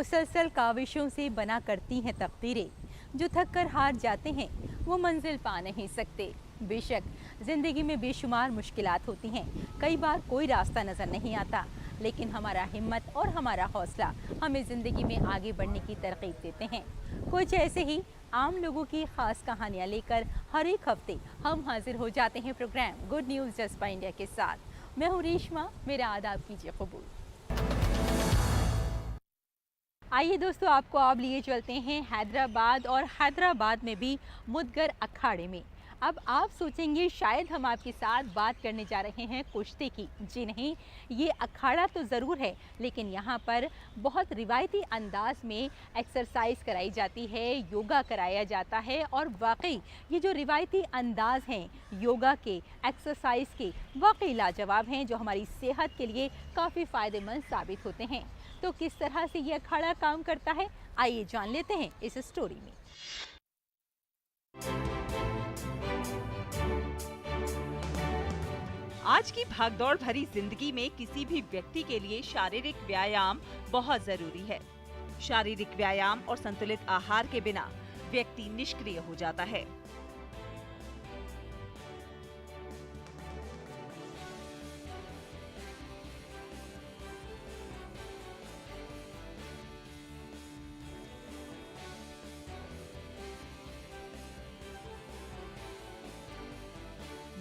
मुसलसल काविशों से बना करती हैं तकदीरें। जो थक कर हार जाते हैं वो मंजिल पा नहीं सकते। बेशक ज़िंदगी में बेशुमार मुश्किलात होती हैं, कई बार कोई रास्ता नज़र नहीं आता, लेकिन हमारा हिम्मत और हमारा हौसला हमें ज़िंदगी में आगे बढ़ने की तरकीब देते हैं। कुछ ऐसे ही आम लोगों की ख़ास कहानियाँ लेकर हर एक हफ्ते हम हाजिर हो जाते हैं प्रोग्राम गुड न्यूज़ जज्बा इंडिया के साथ। मैं हूँ रेशमा, मेरा आदाब कीजिए कबूल। आइए दोस्तों, आपको अब लिए चलते हैं हैदराबाद, और हैदराबाद में भी मुदगर अखाड़े में। अब आप सोचेंगे शायद हम आपके साथ बात करने जा रहे हैं कुश्ती की। जी नहीं, ये अखाड़ा तो ज़रूर है, लेकिन यहाँ पर बहुत रिवायती अंदाज में एक्सरसाइज कराई जाती है, योगा कराया जाता है। और वाकई ये जो रिवायती अंदाज हैं योगा के, एक्सरसाइज के, वाकई लाजवाब हैं, जो हमारी सेहत के लिए काफ़ी फ़ायदेमंद साबित होते हैं। तो किस तरह से ये अखाड़ा काम करता है, आइए जान लेते हैं इस स्टोरी में। आज की भागदौड़ भरी जिंदगी में किसी भी व्यक्ति के लिए शारीरिक व्यायाम बहुत जरूरी है। शारीरिक व्यायाम और संतुलित आहार के बिना व्यक्ति निष्क्रिय हो जाता है।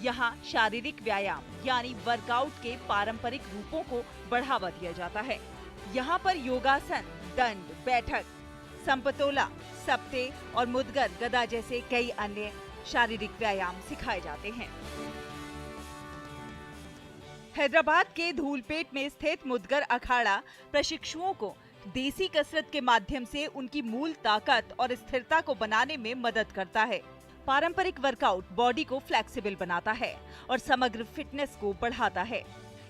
यहाँ शारीरिक व्यायाम यानी वर्कआउट के पारंपरिक रूपों को बढ़ावा दिया जाता है। यहाँ पर योगासन, दंड बैठक, संपतोला, सप्ते और मुदगर गदा जैसे कई अन्य शारीरिक व्यायाम सिखाए जाते हैं। हैदराबाद के धूलपेट में स्थित मुदगर अखाड़ा प्रशिक्षुओं को देसी कसरत के माध्यम से उनकी मूल ताकत और स्थिरता को बनाने में मदद करता है। पारंपरिक वर्कआउट बॉडी को फ्लेक्सिबल बनाता है और समग्र फिटनेस को बढ़ाता है।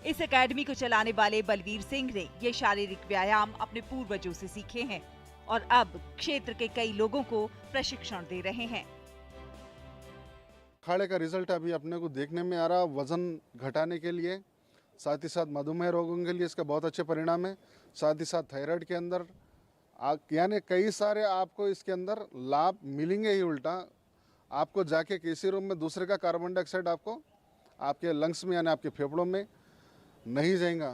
इस एकेडमी को चलाने वाले बलवीर सिंह ने ये शारीरिक व्यायाम अपने पूर्वजों से सीखे हैं और अब क्षेत्र के कई लोगों को प्रशिक्षण दे रहे हैं। अखाड़े का रिजल्ट अभी अपने को देखने में आ रहा, वजन घटाने के लिए, साथ ही साथ मधुमेह रोगों के लिए इसका बहुत अच्छे परिणाम है। साथ ही साथ थायराइड के अंदर यानी कई सारे आपको इसके अंदर लाभ मिलेंगे ही। उल्टा आपको जाके किसी रूम में दूसरे का कार्बन डाइऑक्साइड आपको आपके लंग्स में यानी आपके फेफड़ों में नहीं जाएगा।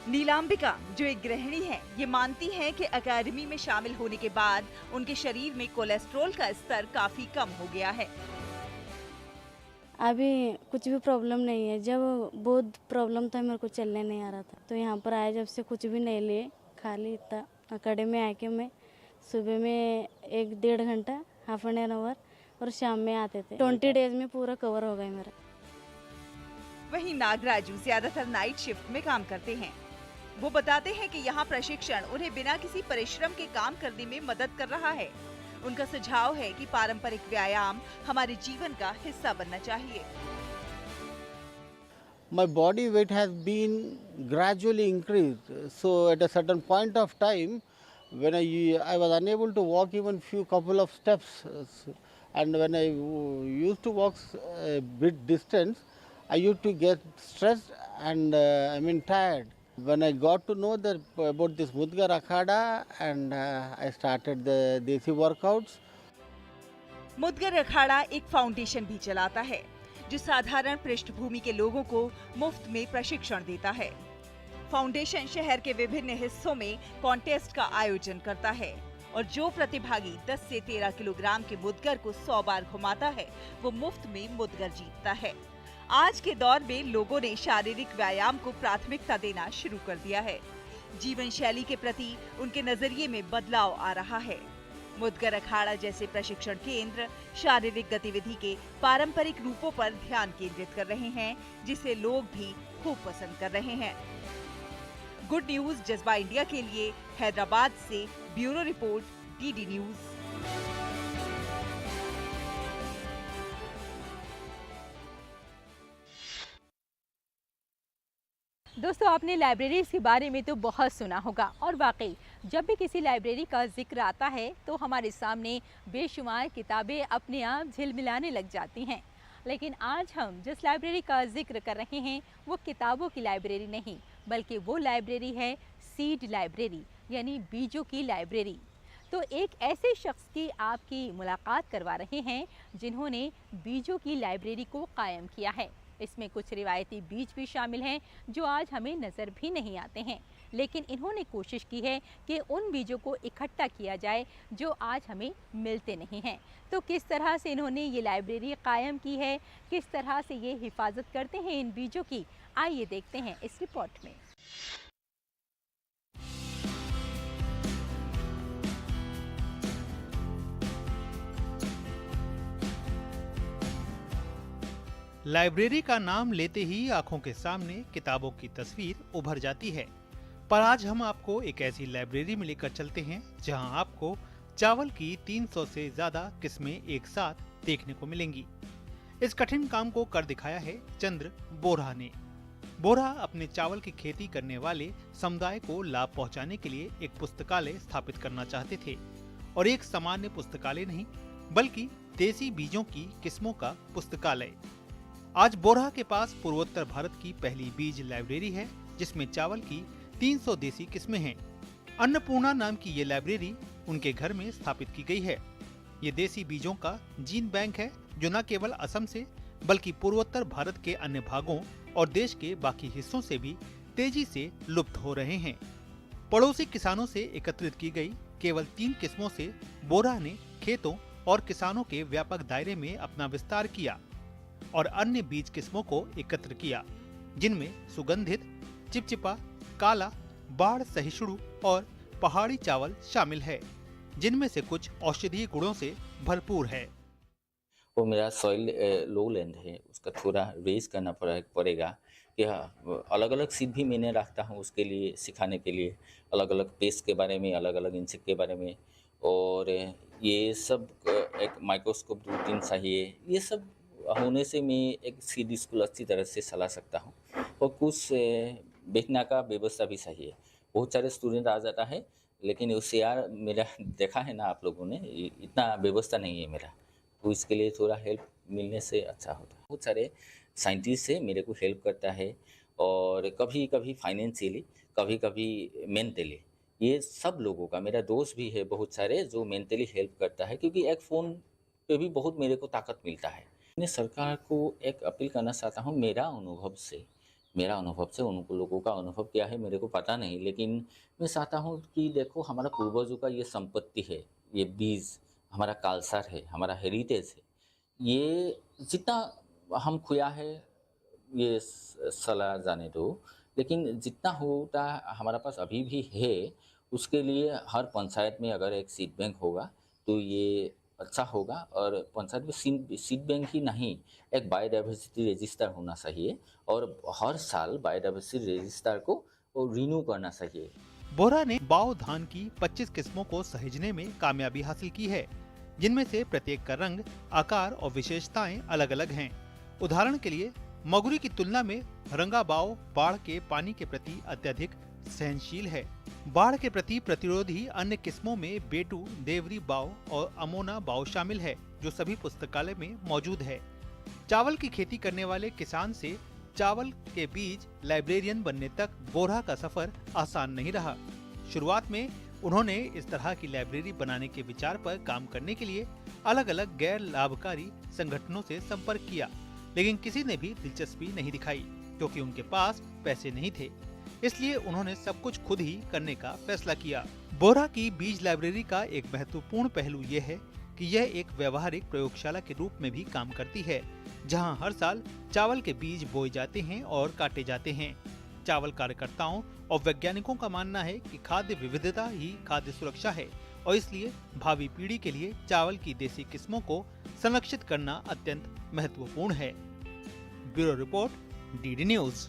नीलांबिका जो एक गृहिणी है, ये मानती है कि अकेडमी में शामिल होने के बाद उनके शरीर में कोलेस्ट्रॉल का स्तर काफी कम हो गया है। अभी कुछ भी प्रॉब्लम नहीं है। जब बहुत प्रॉब्लम था, मेरे को चलने नहीं आ रहा था, तो यहाँ पर आया जब से कुछ भी नहीं लिए, खाली इतना अकेडमी में आके मैं सुबह में 1-1.5 घंटा, हाफ एन आवर, और शाम में आते थे। 20 डेज में पूरा कवर हो गया मेरा। वहीं नागराजू ज्यादातर नाइट शिफ्ट में काम करते हैं। वो बताते हैं कि यहाँ प्रशिक्षण उन्हें बिना किसी परिश्रम के काम करने में मदद कर रहा है। उनका सुझाव है कि पारंपरिक व्यायाम हमारे जीवन का हिस्सा बनना चाहिए। My body weight has been gradually increased. So at a certain point of time, when I was unable to walk even few couple of steps, and when I used to walk a bit distance, I used to get stressed and tired. When I got to know that about this Mudgar Akhada, and I started the desi workouts. मुदगर अखाड़ा एक foundation भी चलाता है जो साधारण पृष्ठभूमि के लोगों को मुफ्त में प्रशिक्षण देता है। फाउंडेशन शहर के विभिन्न हिस्सों में कॉन्टेस्ट का आयोजन करता है और जो प्रतिभागी 10 से 13 किलोग्राम के मुदगर को 100 बार घुमाता है वो मुफ्त में मुदगर जीतता है। आज के दौर में लोगों ने शारीरिक व्यायाम को प्राथमिकता देना शुरू कर दिया है। जीवन शैली के प्रति उनके नजरिए में बदलाव आ रहा है। मुदगर अखाड़ा जैसे प्रशिक्षण केंद्र शारीरिक गतिविधि के पारंपरिक रूपों पर ध्यान केंद्रित कर रहे हैं, जिसे लोग भी खूब पसंद कर रहे हैं। गुड न्यूज जज्बा इंडिया के लिए हैदराबाद से ब्यूरो रिपोर्ट, डीडी न्यूज। दोस्तों, आपने लाइब्रेरीज के बारे में तो बहुत सुना होगा, और वाकई जब भी किसी लाइब्रेरी का जिक्र आता है तो हमारे सामने बेशुमार किताबें अपने आप झिलमिलाने लग जाती हैं। लेकिन आज हम जिस लाइब्रेरी का जिक्र कर रहे हैं वो किताबों की लाइब्रेरी नहीं, बल्कि वो लाइब्रेरी है सीड लाइब्रेरी यानी बीजों की लाइब्रेरी। तो एक ऐसे शख्स की आपकी मुलाकात करवा रहे हैं जिन्होंने बीजों की लाइब्रेरी को कायम किया है। इसमें कुछ रिवायती बीज भी शामिल हैं जो आज हमें नज़र भी नहीं आते हैं, लेकिन इन्होंने कोशिश की है कि उन बीजों को इकट्ठा किया जाए जो आज हमें मिलते नहीं हैं। तो किस तरह से इन्होंने ये लाइब्रेरी कायम की है, किस तरह से ये हिफाजत करते हैं इन बीजों की, आइए देखते हैं इस रिपोर्ट में। लाइब्रेरी का नाम लेते ही आंखों के सामने किताबों की तस्वीर उभर जाती है, पर आज हम आपको एक ऐसी लाइब्रेरी में लेकर चलते हैं जहां आपको चावल की 300 से ज्यादा किस्में एक साथ देखने को मिलेंगी। इस कठिन काम को कर दिखाया है चंद्र बोरा ने। बोरा अपने चावल की खेती करने वाले समुदाय को लाभ पहुंचाने के लिए एक पुस्तकालय स्थापित करना चाहते थे, और एक सामान्य पुस्तकालय नहीं बल्कि देसी बीजों की किस्मों का पुस्तकालय। आज बोरा के पास पूर्वोत्तर भारत की पहली बीज लाइब्रेरी है जिसमें चावल की 300 देसी किस्में हैं। अन्नपूर्णा नाम की ये लाइब्रेरी उनके घर में स्थापित की गई है। ये देसी बीजों का जीन बैंक है जो न केवल असम से बल्कि पूर्वोत्तर भारत के अन्य भागों और देश के बाकी हिस्सों से भी तेजी से लुप्त हो रहे हैं। पड़ोसी किसानों से एकत्रित की गई केवल 3 किस्मों से बोरा ने खेतों और किसानों के व्यापक दायरे में अपना विस्तार किया और अन्य बीज किस्मों को एकत्र किया, जिनमें सुगंधित, चिपचिपा, काला, बाढ़ सहिष्णु और पहाड़ी चावल शामिल है, जिनमें से कुछ औषधीय गुणों से भरपूर है। वो मेरा सॉइल लो लैंड है, उसका थोड़ा रेज करना पड़ेगा कि अलग अलग सीड भी मैंने रखता हूँ उसके लिए, सिखाने के लिए अलग अलग पेस्ट के बारे में, अलग अलग इंसेक्ट के बारे में, और ये सब एक माइक्रोस्कोप रूटीन चाहिए। ये सब होने से मैं एक सीड स्कूल अच्छी तरह से चला सकता हूँ, और कुछ बैठने का व्यवस्था भी चाहिए। बहुत सारे स्टूडेंट आ जाता है, लेकिन उससे यार मेरा देखा है ना आप लोगों ने, इतना व्यवस्था नहीं है मेरा, तो इसके लिए थोड़ा हेल्प मिलने से अच्छा होता है। बहुत सारे साइंटिस्ट से मेरे को हेल्प करता है, और कभी कभी फाइनेंशियली, कभी कभी मेंटली। ये सब लोगों का, मेरा दोस्त भी है बहुत सारे जो मेंटली हेल्प करता है, क्योंकि एक फ़ोन पे भी बहुत मेरे को ताकत मिलता है। मैं सरकार को एक अपील करना चाहता हूँ, मेरा अनुभव से उनको लोगों का अनुभव क्या है मेरे को पता नहीं, लेकिन मैं चाहता हूँ कि देखो हमारा पूर्वजों का ये संपत्ति है, ये बीज हमारा कल्चर है, हमारा हेरिटेज है। ये जितना हम खोया है ये सला जाने दो, लेकिन जितना होता हमारा पास अभी भी है, उसके लिए हर पंचायत में अगर एक सीड बैंक होगा तो ये अच्छा होगा। और पंचायत में सीड बैंक ही नहीं, एक बायोडाइवर्सिटी रजिस्टर होना चाहिए, और हर साल बायोडाइवर्सिटी रजिस्टर को रिन्यू करना चाहिए। बोरा ने बाओ धान की 25 किस्मों को सहेजने में कामयाबी हासिल की है, जिनमें से प्रत्येक का रंग, आकार और विशेषताएं अलग अलग हैं। उदाहरण के लिए मगुरी की तुलना में रंगा बाओ बाढ़ के पानी के प्रति अत्यधिक सहनशील है। बाढ़ के प्रति प्रतिरोधी अन्य किस्मों में बेटू, देवरी बाओ और अमोना बाओ शामिल है, जो सभी पुस्तकालय में मौजूद है। चावल की खेती करने वाले किसान से चावल के बीज लाइब्रेरियन बनने तक बोरा का सफर आसान नहीं रहा। शुरुआत में उन्होंने इस तरह की लाइब्रेरी बनाने के विचार पर काम करने के लिए अलग अलग गैर लाभकारी संगठनों से संपर्क किया, लेकिन किसी ने भी दिलचस्पी नहीं दिखाई क्योंकि उनके पास पैसे नहीं थे। इसलिए उन्होंने सब कुछ खुद ही करने का फैसला किया। बोरा की बीज लाइब्रेरी का एक महत्वपूर्ण पहलू यह है कि यह एक व्यवहारिक प्रयोगशाला के रूप में भी काम करती है, जहां हर साल चावल के बीज बोए जाते हैं और काटे जाते हैं। चावल कार्यकर्ताओं और वैज्ञानिकों का मानना है कि खाद्य विविधता ही खाद्य सुरक्षा है, और इसलिए भावी पीढ़ी के लिए चावल की देसी किस्मों को संरक्षित करना अत्यंत महत्वपूर्ण है। Bureau report, DD news.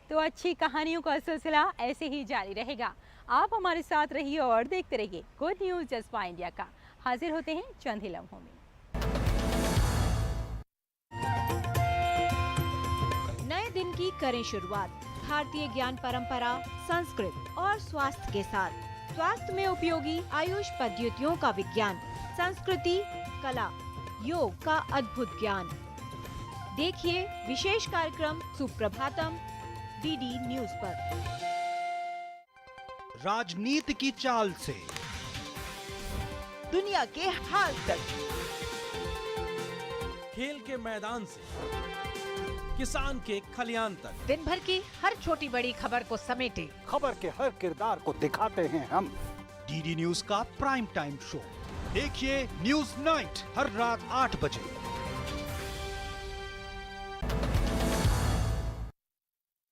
तो अच्छी कहानियों का सिलसिला ऐसे ही जारी रहेगा। आप हमारे साथ रहिए और देखते रहिए गुड न्यूज जज्बा इंडिया का। हाजिर होते हैं चंद ही लम्हों में। नए दिन की करें शुरुआत भारतीय ज्ञान परंपरा, संस्कृत और स्वास्थ्य के साथ। स्वास्थ्य में उपयोगी आयुष पद्धतियों का विज्ञान, संस्कृति, कला, योग का अद्भुत ज्ञान। देखिए विशेष कार्यक्रम सुप्रभातम डीडी न्यूज पर। राजनीति की चाल से दुनिया के हाल तक, खेल के मैदान से किसान के खलियान तक, दिन भर की हर छोटी बड़ी खबर को समेटे खबर के हर किरदार को दिखाते हैं हम। डीडी न्यूज का प्राइम टाइम शो देखिए न्यूज नाइट हर रात 8 बजे।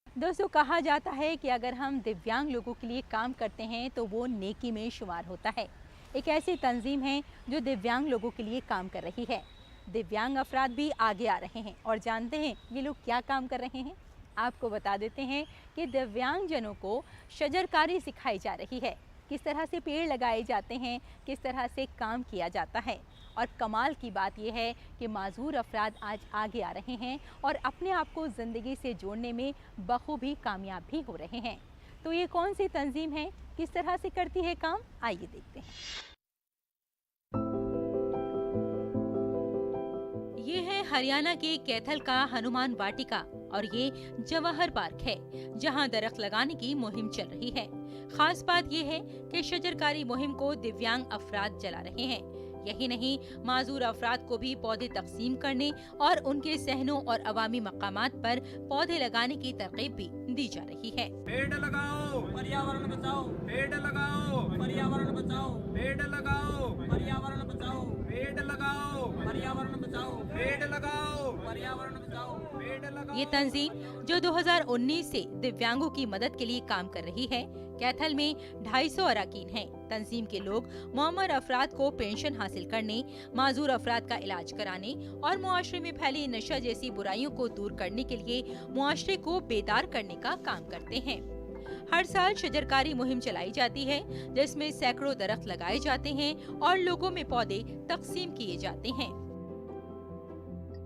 दोस्तों, कहा जाता है कि अगर हम दिव्यांग लोगों के लिए काम करते हैं तो वो नेकी में शुमार होता है। एक ऐसी तंजीम है जो दिव्यांग लोगों के लिए काम कर रही है। दिव्यांग अफराद भी आगे आ रहे हैं और जानते हैं ये लोग क्या काम कर रहे हैं। आपको बता देते हैं कि दिव्यांगजनों को शजरकारी सिखाई जा रही है, किस तरह से पेड़ लगाए जाते हैं, किस तरह से काम किया जाता है। और कमाल की बात यह है कि माजूर अफराद आज आगे आ रहे हैं और अपने आप को ज़िंदगी से जोड़ने में बखूबी कामयाब भी हो रहे हैं। तो ये कौन सी तंजीम है, किस तरह से करती है काम, आइए देखते हैं। ये है हरियाणा के कैथल का हनुमान वाटिका और ये जवाहर पार्क है जहां दरख्त लगाने की मुहिम चल रही है। खास बात ये है कि शजरकारी मुहिम को दिव्यांग अफराद चला रहे हैं। यही नहीं, माजूर अफराद को भी पौधे तकसीम करने और उनके सहनों और अवामी मकामात पर पौधे लगाने की तरकीब भी दी जा रही है। पेड़ लगाओ, पर्यावरण बचाओ, पेड़ लगाओ, पर्यावरण बचाओ, पेड़ लगाओ, पर्यावरण बचाओ, पेड़ लगाओ, पर्यावरण बचाओ, पेड़ लगाओ, पर्यावरण बचाओ, पेड़ लगाओ। ये तंजीम जो 2019 से दिव्यांगों की मदद के लिए काम कर रही है। कैथल में 250 अरकान हैं। तंजीम के लोग मुअम्मर अफराद को पेंशन हासिल करने, माजूर अफराद का इलाज कराने और मुआशरे में फैली नशा जैसी बुराइयों को दूर करने के लिए मुआशरे को बेदार करने का काम करते हैं। हर साल शजरकारी मुहिम चलाई जाती है जिसमें सैकड़ों दरख्त लगाए जाते हैं और लोगों में पौधे तकसीम किए जाते हैं।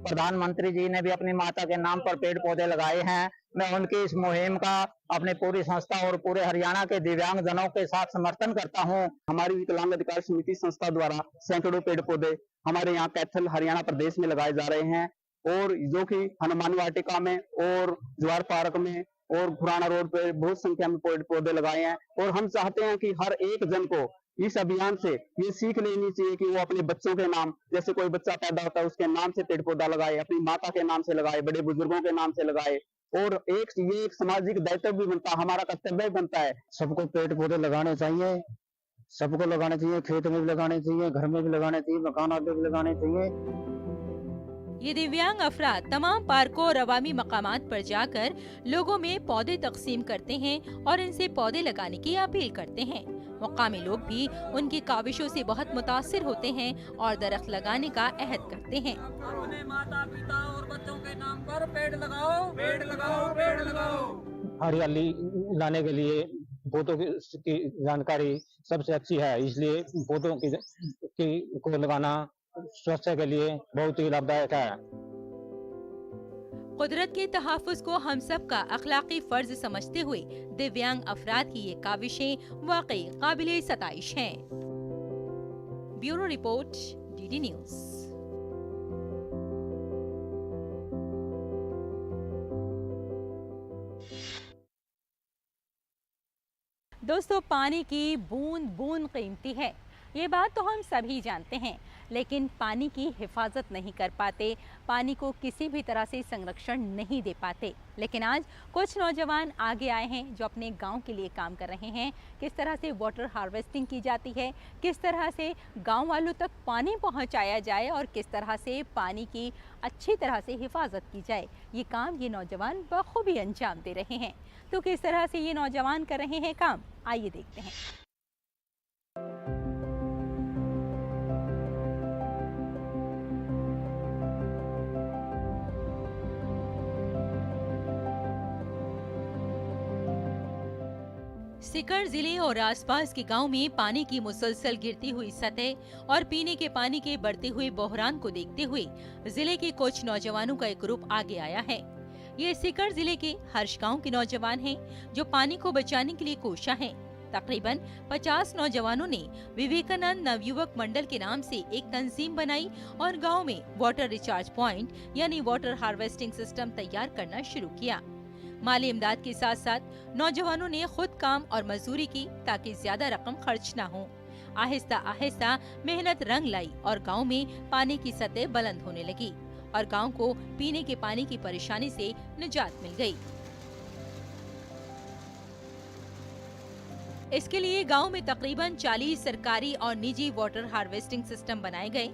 प्रधानमंत्री जी ने भी अपनी माता के नाम पर पेड़ पौधे लगाए हैं। मैं उनकी इस मुहिम का अपने पूरी संस्था और पूरे हरियाणा के दिव्यांग जनों के साथ समर्थन करता हूं। हमारी विकलांग अधिकार समिति संस्था द्वारा सैकड़ों पेड़ पौधे हमारे यहाँ कैथल हरियाणा प्रदेश में लगाए जा रहे हैं और जो कि हनुमान वाटिका में और जवाहर पार्क में और खुराना रोड पे बहुत संख्या में पेड़ पौधे लगाए हैं। और हम चाहते हैं कि हर एक जन को इस अभियान से ये सीख लेनी चाहिए कि वो अपने बच्चों के नाम, जैसे कोई बच्चा पैदा होता है उसके नाम से पेड़ पौधा लगाए, अपनी माता के नाम से लगाए, बड़े बुजुर्गों के नाम से लगाए। और ये एक सामाजिक दायित्व भी बनता है, हमारा कर्तव्य भी बनता है। सबको पेड़ पौधे लगाने चाहिए, सबको लगाने चाहिए, खेत में भी लगाने चाहिए, घर में भी लगाने चाहिए, मकान आदि भी लगाने चाहिए। ये दिव्यांग अफराद तमाम पार्कों और अवामी मकामात पर जाकर लोगों में पौधे तकसीम करते हैं और इनसे पौधे लगाने की अपील करते हैं। मुकामी लोग भी उनकी काविशों से बहुत मुतासिर होते हैं और दरख्त लगाने का अहद करते हैं। अपने माता पिता और बच्चों के नाम पर पेड़ लगाओ, पेड़ लगाओ, पेड़ लगाओ। हरियाली लाने के लिए पौधों की जानकारी सबसे अच्छी है, इसलिए पौधों को लगाना स्वास्थ्य के लिए बहुत ही लाभदायक है। कुदरत के तहफ़्फ़ुज़ को हम सब का अखलाकी फर्ज समझते हुए दिव्यांग अफराद की ये काविशें वाकई काबिले सताइश हैं। Bureau report, DD news. दोस्तों, पानी की बूंद बूंद कीमती है, ये बात तो हम सभी जानते हैं, लेकिन पानी की हिफाजत नहीं कर पाते, पानी को किसी भी तरह से संरक्षण नहीं दे पाते। लेकिन आज कुछ नौजवान आगे आए हैं जो अपने गांव के लिए काम कर रहे हैं। किस तरह से वाटर हार्वेस्टिंग की जाती है, किस तरह से गांव वालों तक पानी पहुंचाया जाए और किस तरह से पानी की अच्छी तरह से हिफाजत की जाए, ये काम ये नौजवान बखूबी अंजाम दे रहे हैं। तो किस तरह से ये नौजवान कर रहे हैं काम, आइए देखते हैं। सीकर जिले और आसपास के गांव में पानी की मुसलसल गिरती हुई सतह और पीने के पानी के बढ़ते हुए बहरान को देखते हुए जिले के कुछ नौजवानों का एक ग्रुप आगे आया है। ये सीकर जिले के हर्ष गांव के नौजवान हैं जो पानी को बचाने के लिए कोशा हैं। तकरीबन 50 नौजवानों ने विवेकानंद नवयुवक मंडल के नाम से एक तंजीम बनाई और गांव में वाटर रिचार्ज पॉइंट यानी वाटर हार्वेस्टिंग सिस्टम तैयार करना शुरू किया। माली इमदाद के साथ साथ नौजवानों ने खुद काम और मजदूरी की ताकि ज्यादा रकम खर्च न हो। आहिस्ता आहिस्ता मेहनत रंग लाई और गांव में पानी की सतह बुलंद होने लगी और गांव को पीने के पानी की परेशानी से निजात मिल गई। इसके लिए गांव में तकरीबन 40 सरकारी और निजी वाटर हार्वेस्टिंग सिस्टम बनाए गए।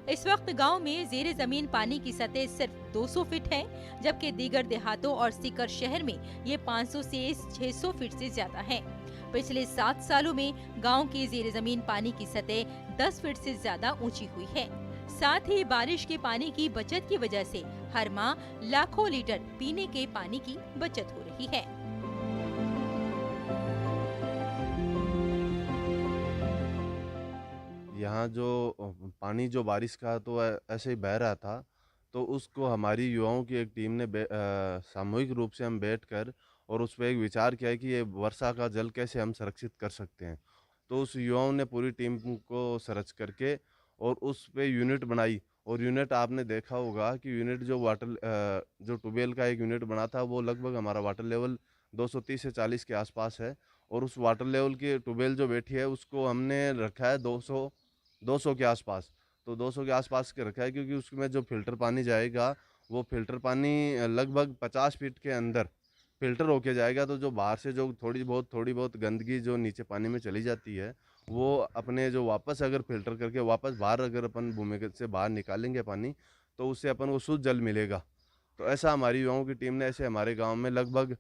इस वक्त गांव में ज़ेरे जमीन पानी की सतह सिर्फ 200 फीट है, जबकि दीगर देहातों और सीकर शहर में ये 500 से 600 फीट से ज्यादा है। पिछले 7 सालों में गांव की ज़ेरे जमीन पानी की सतह 10 फीट से ज्यादा ऊंची हुई है। साथ ही बारिश के पानी की बचत की वजह से हर माह लाखों लीटर पीने के पानी की बचत हो रही है। यहाँ जो पानी जो बारिश का तो ऐसे ही बह रहा था, तो उसको हमारी युवाओं की एक टीम ने सामूहिक रूप से हम बैठकर और उस पर एक विचार किया कि ये वर्षा का जल कैसे हम संरक्षित कर सकते हैं। तो उस युवाओं ने पूरी टीम को सर्च करके और उस पे यूनिट बनाई और यूनिट आपने देखा होगा कि यूनिट जो जो ट्यूबवेल का एक यूनिट बना था वो लगभग हमारा वाटर लेवल 230 से 40 के आसपास है और उस वाटर लेवल की ट्यूबवेल जो बैठी है उसको हमने रखा है 200 के आसपास। तो 200 के आसपास के रखा है क्योंकि उसमें जो फिल्टर पानी जाएगा वो फिल्टर पानी लगभग 50 फीट के अंदर फिल्टर होके जाएगा। तो जो बाहर से जो थोड़ी बहुत गंदगी जो नीचे पानी में चली जाती है वो अपने जो वापस अगर फिल्टर करके वापस बाहर अगर अपन भूमिगत से बाहर निकालेंगे पानी तो उससे अपन को शुद्ध जल मिलेगा। तो ऐसा हमारी युवाओं की टीम ने ऐसे हमारे गाँव में लगभग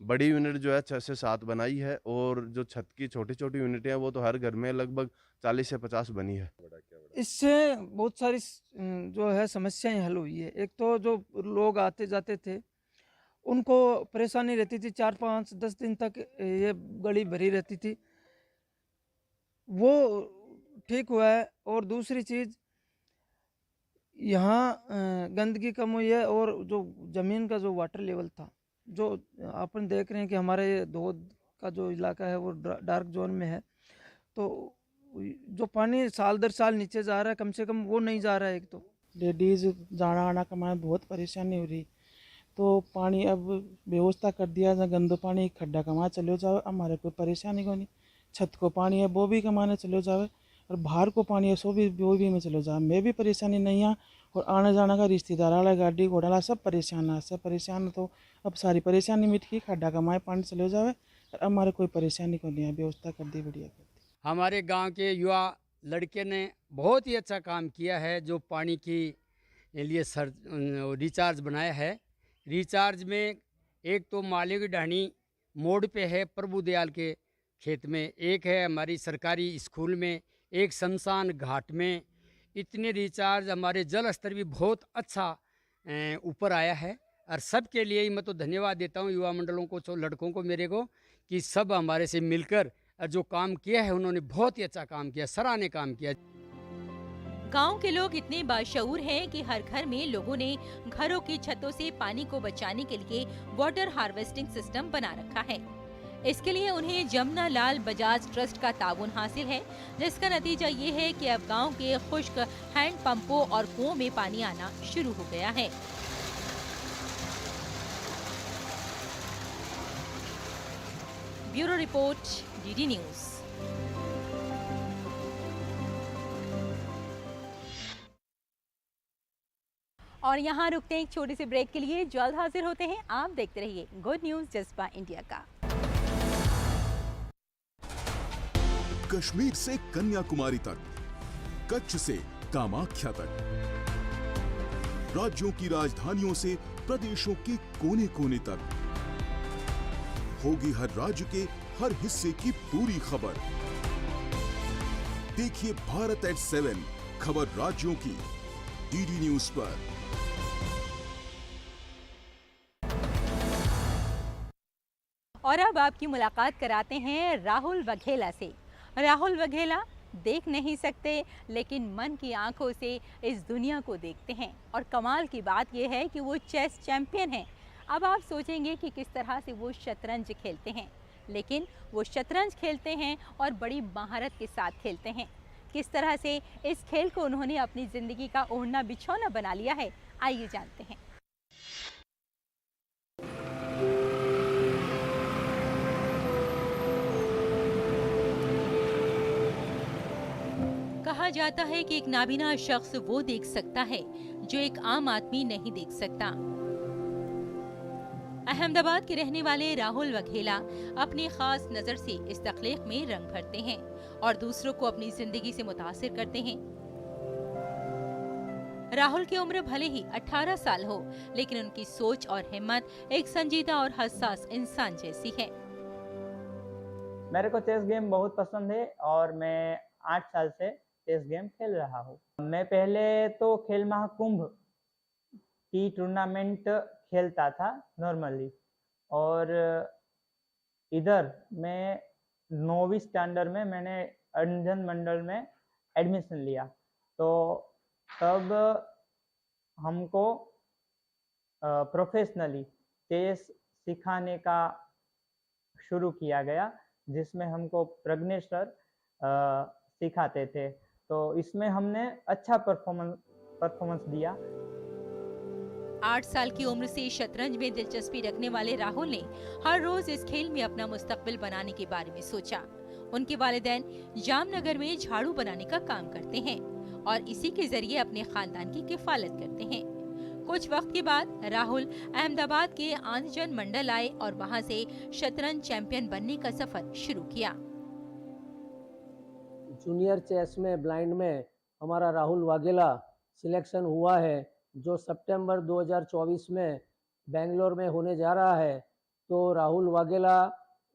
बड़ी यूनिट जो है 6 से 7 बनाई है और जो छत की छोटी छोटी यूनिटें हैं वो तो हर घर में लगभग 40 से 50 बनी है। इससे बहुत सारी जो है समस्याएं हल हुई है। एक तो जो लोग आते जाते थे उनको परेशानी रहती थी, 4, 5, 10 दिन तक ये गली भरी रहती थी, वो ठीक हुआ है। और दूसरी चीज़ यहाँ गंदगी कम हुई है और जो ज़मीन का जो वाटर लेवल था, जो अपन देख रहे हैं कि हमारे धोद का जो इलाका है वो डार्क जोन में है, तो जो पानी साल दर साल नीचे जा रहा है कम से कम वो नहीं जा रहा है। एक तो लेडीज़ जाना आना का में बहुत परेशानी हो रही, तो पानी अब व्यवस्था कर दिया जहाँ गंदो पानी खड्डा कमा चलो जाओ, हमारे कोई परेशानी को नहीं। छत को पानी है वो भी कमाने चलो जावे और बाहर को पानी है सो भी वो भी में चलो जाए, मैं भी परेशानी नहीं है। और आने जाने का रिश्तेदार वाला गाड़ी घोड़ा वाला सब परेशान है, सब परेशान। तो अब सारी परेशानी मिट गई, खड्डा कमाए पानी चले जावे और हमारे कोई परेशानी को नहीं है, व्यवस्था कर दी बढ़िया कर दी। हमारे गांव के युवा लड़के ने बहुत ही अच्छा काम किया है, जो पानी की लिए रिचार्ज बनाया है। रिचार्ज में एक तो माली की ढाणी मोड़ पे है प्रभु दयाल के खेत में, एक है हमारी सरकारी स्कूल में, एक शमशान घाट में। इतने रिचार्ज हमारे जल स्तर भी बहुत अच्छा ऊपर आया है और सबके लिए ही मैं तो धन्यवाद देता हूँ युवा मंडलों को, लड़कों को मेरे को, कि सब हमारे से मिलकर जो काम किया है उन्होंने बहुत ही अच्छा काम किया, सराहनीय काम किया। गांव के लोग इतने बाशऊर हैं कि हर घर में लोगों ने घरों की छतों से पानी को बचाने के लिए वाटर हार्वेस्टिंग सिस्टम बना रखा है। इसके लिए उन्हें जमुना लाल बजाज ट्रस्ट का ताउन हासिल है, जिसका नतीजा ये है कि अब गांव के खुश्क हैंड पंपों और कुओं में पानी आना शुरू हो गया है। Bureau report, DD news. और यहाँ रुकते हैं एक छोटे से ब्रेक के लिए, जल्द हाजिर होते हैं। आप देखते रहिए गुड न्यूज़ जज्बा इंडिया का। कश्मीर से कन्याकुमारी तक, कच्छ से कामाख्या तक, राज्यों की राजधानियों से प्रदेशों के कोने कोने तक, होगी हर राज्य के हर हिस्से की पूरी खबर। देखिए भारत एट 7 खबर राज्यों की डीडी न्यूज़ पर। और अब आपकी मुलाकात कराते हैं राहुल वघेला से। राहुल वघेला देख नहीं सकते लेकिन मन की आंखों से इस दुनिया को देखते हैं, और कमाल की बात यह है कि वो चेस चैंपियन हैं। अब आप सोचेंगे कि किस तरह से वो शतरंज खेलते हैं, लेकिन वो शतरंज खेलते हैं और बड़ी महारत के साथ खेलते हैं। किस तरह से इस खेल को उन्होंने अपनी ज़िंदगी का ओढ़ना बिछौना बना लिया है, आइए जानते हैं। कहा जाता है कि एक नाबीना शख्स वो देख सकता है जो एक आम आदमी नहीं देख सकता। अहमदाबाद के रहने वाले राहुल वघेला अपनी खास नजर से इस तख्लीक में रंग भरते हैं और दूसरों को अपनी जिंदगी से मुतासिर करते हैं। राहुल की उम्र भले ही 18 साल हो, लेकिन उनकी सोच और हिम्मत एक संजीदा और हसास इंसान जैसी है। मेरे को चेस गेम बहुत पसंद है और मैं 8 साल से चेस गेम खेल रहा हूँ। मैं पहले तो खेल महाकुंभ की टूर्नामेंट खेलता था नॉर्मली, और इधर मैं 9वीं स्टैंडर्ड में मैंने अंजन मंडल में एडमिशन लिया। तो तब हमको प्रोफेशनली चेस सिखाने का शुरू किया गया, जिसमें हमको प्रज्ञेश सर सिखाते थे। तो इसमें हमने अच्छा परफॉर्मेंस दिया। 8 साल की उम्र से शतरंज में दिलचस्पी रखने वाले राहुल ने हर रोज इस खेल में अपना मुस्तकबिल बनाने के बारे में सोचा। उनके वालिदैन जामनगर में झाड़ू बनाने का काम करते हैं और इसी के जरिए अपने खानदान की किफालत करते हैं। कुछ वक्त के बाद राहुल अहमदाबाद के आंजन मंडल आए और वहां से शतरंज चैंपियन बनने का सफर शुरू किया। जूनियर चेस में ब्लाइंड में हमारा राहुल वाघेला सिलेक्शन हुआ है, जो सितंबर 2024 में बेंगलोर में होने जा रहा है। तो राहुल वाघेला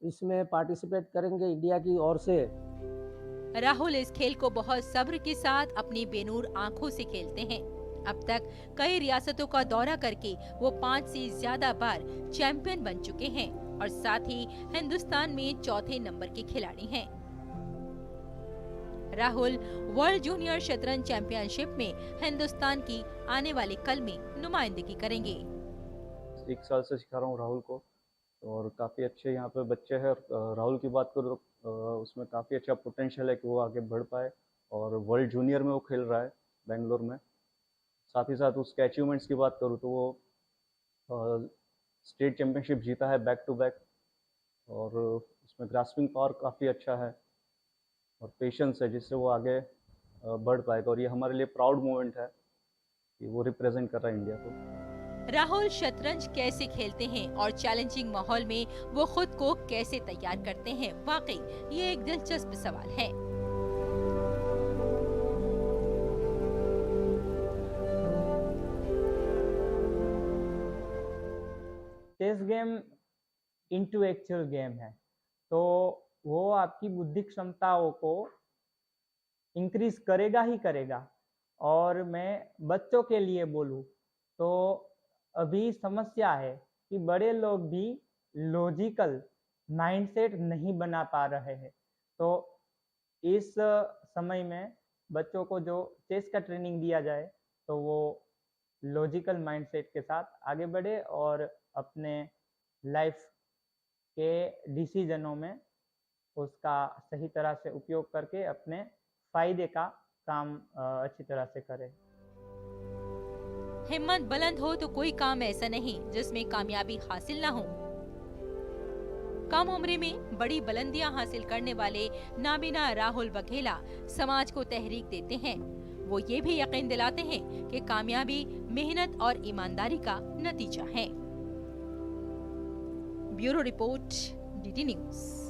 इसमें पार्टिसिपेट करेंगे इंडिया की ओर से। राहुल इस खेल को बहुत सब्र के साथ अपनी बेनूर आंखों से खेलते हैं। अब तक कई रियासतों का दौरा करके वो 5 से ज्यादा बार चैंपियन बन चुके हैं और साथ ही हिंदुस्तान में चौथे नंबर के खिलाड़ी हैं। राहुल वर्ल्ड जूनियर शतरंज चैंपियनशिप में हिंदुस्तान की आने वाले कल में नुमाइंदगी करेंगे। 1 साल से सिखा रहा हूँ राहुल को और काफ़ी अच्छे यहाँ पे बच्चे हैं। राहुल की बात करूँ तो उसमें काफ़ी अच्छा पोटेंशियल है कि वो आगे बढ़ पाए, और वर्ल्ड जूनियर में वो खेल रहा है बेंगलोर में। साथ ही साथ उसके अचीवमेंट्स की बात करूँ तो वो स्टेट चैम्पियनशिप जीता है बैक टू बैक, और उसमें ग्रास्पिंग पावर काफ़ी अच्छा है और पेशेंस है, जिससे वो आगे बढ़ पाएगा। और ये हमारे लिए प्राउड मोमेंट है कि वो रिप्रेजेंट कर रहा है इंडिया को। राहुल शतरंज कैसे खेलते हैं और चैलेंजिंग माहौल में वो खुद को कैसे तैयार करते हैं, वाकई ये एक दिलचस्प सवाल है। चेस गेम इंटेलेक्चुअल गेम है, तो वो आपकी बुद्धि क्षमताओं को इंक्रीज करेगा ही करेगा। और मैं बच्चों के लिए बोलूँ तो अभी समस्या है कि बड़े लोग भी लॉजिकल माइंडसेट नहीं बना पा रहे हैं। तो इस समय में बच्चों को जो चेस का ट्रेनिंग दिया जाए तो वो लॉजिकल माइंडसेट के साथ आगे बढ़े और अपने लाइफ के डिसीजनों में उसका सही तरह से उपयोग करके अपने फायदे का काम अच्छी तरह से करे। हिम्मत बुलंद हो तो कोई काम ऐसा नहीं जिसमें कामयाबी हासिल ना हो। कम उम्र में बड़ी बुलंदियां हासिल करने वाले नाबीना राहुल वघेला समाज को तहरीक देते हैं। वो ये भी यकीन दिलाते हैं कि कामयाबी मेहनत और ईमानदारी का नतीजा है। Bureau report, DD news.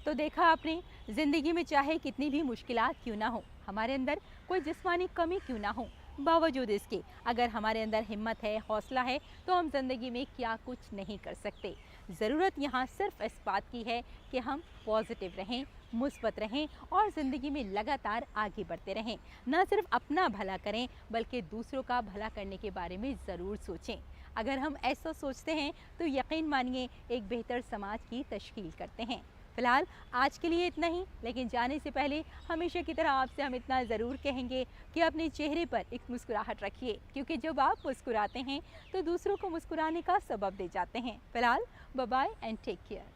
तो देखा आपने, जिंदगी में चाहे कितनी भी मुश्किलात क्यों ना हो, हमारे अंदर कोई जिस्मानी कमी क्यों ना हो, बावजूद इसके अगर हमारे अंदर हिम्मत है, हौसला है, तो हम जिंदगी में क्या कुछ नहीं कर सकते। ज़रूरत यहाँ सिर्फ इस बात की है कि हम पॉजिटिव रहें, मुस्बत रहें और ज़िंदगी में लगातार आगे बढ़ते रहें। ना सिर्फ अपना भला करें बल्कि दूसरों का भला करने के बारे में ज़रूर सोचें। अगर हम ऐसा सोचते हैं तो यकीन मानिए एक बेहतर समाज की तश्कील करते हैं। फिलहाल आज के लिए इतना ही, लेकिन जाने से पहले हमेशा की तरह आपसे हम इतना ज़रूर कहेंगे कि अपने चेहरे पर एक मुस्कुराहट रखिए, क्योंकि जब आप मुस्कुराते हैं तो दूसरों को मुस्कुराने का सबब दे जाते हैं। फिलहाल bye bye and take care.